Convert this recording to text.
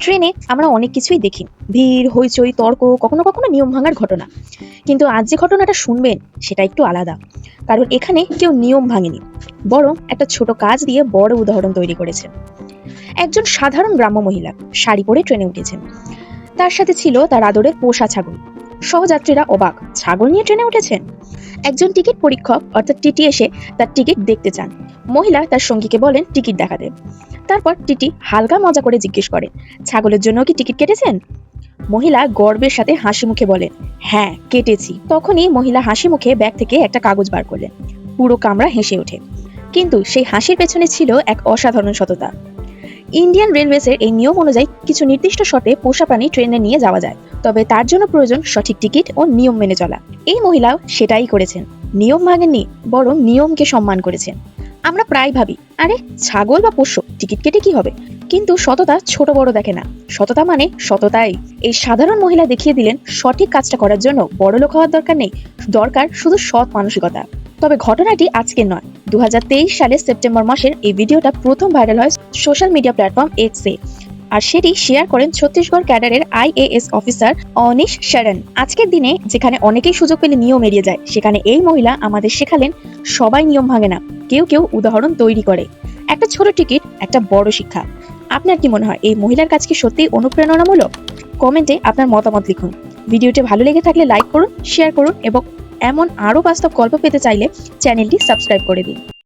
ট্রেনে আমরা অনেক কিছুই দেখি, ভিড়, হইচই, তর্ক, কখনো কখনো নিয়ম ভাঙার ঘটনা। কিন্তু আজ যে ঘটনাটা শুনবেন সেটা একটু আলাদা, কারণ এখানে কেউ নিয়ম ভাঙেনি, বরং একটা ছোট কাজ দিয়ে বড় উদাহরণ তৈরি করেছে। একজন সাধারণ গ্রাম্য মহিলা শাড়ি পরে ট্রেনে উঠেছেন। তার সাথে ছিল তার আদরের পোষা ছাগল। সহযাত্রীরা অবাক, ছাগল নিয়ে ট্রেনে উঠেছেন। একজন টিকিট পরীক্ষক অর্থাৎ টিটি এসে তার টিকিট দেখতে চান। মহিলা তার সঙ্গীকে বলেন টিকিট দেখাতে। তারপর টিটি হালকা মজা করে জিজ্ঞেস করে, ছাগলের জন্য কি টিকিট কেটেছেন? মহিলা গর্বের সাথে হাসি মুখে বলেন, হ্যাঁ কেটেছি। তখনই মহিলা হাসি মুখে ব্যাগ থেকে একটা কাগজ বার করলেন। পুরো কামরা হেসে ওঠে। কিন্তু সেই হাসির পেছনে ছিল এক অসাধারণ সততা। ইন্ডিয়ান রেলওয়েজের এই নিয়ম অনুযায়ী কিছু নির্দিষ্ট শর্তে পোষা প্রাণী ট্রেনে নিয়ে যাওয়া যায়, তবে তার জন্য প্রয়োজন সঠিক টিকিট ও নিয়ম মেনে চলা। এই মহিলাও সেটাই করেছেন। নিয়ম ভাঙেননি, বরং নিয়মকে সম্মান করেছেন। আমরা প্রায় ভাবি, আরে ছাগল বা পোষ্য, টিকিট কেটে কি হবে? কিন্তু সততা ছোট বড় দেখে না, সততা মানে সততাই। এই সাধারণ মহিলা দেখিয়ে দিলেন সঠিক কাজটা করার জন্য বড়লোক হওয়ার দরকার নেই, দরকার শুধু সৎ মানসিকতা। তবে ঘটনাটি আজকের নয়, 2023 সালের সেপ্টেম্বর মাসের এই ভিডিওটা প্রথম ভাইরাল হয় সোশ্যাল মিডিয়া প্ল্যাটফর্ম এক্সে, আর সেটি শেয়ার করেন ছত্তিশগড় ক্যাডারের IAS অফিসার অনিশ শরণ। আজকের দিনে যেখানে অনেকেই সুযোগ পেলে নিয়ম এড়িয়ে যায়, সেখানে এই মহিলা আমাদের শেখালেন সবাই নিয়ম ভাঙে না, কেউ কেউ উদাহরণ তৈরি করে। একটা ছোট টিকিট, একটা বড় শিক্ষা। আপনার কি মনে হয় এই মহিলার কাজ কি সত্যিই অনুপ্রেরণামূলক? কমেন্টে আপনার মতামত লিখুন। ভিডিওটি ভালো লেগে থাকলে লাইক করুন, শেয়ার করুন এবং এমন আরো বাস্তব গল্প পেতে চাইলে চ্যানেলটি সাবস্ক্রাইব করে দিন।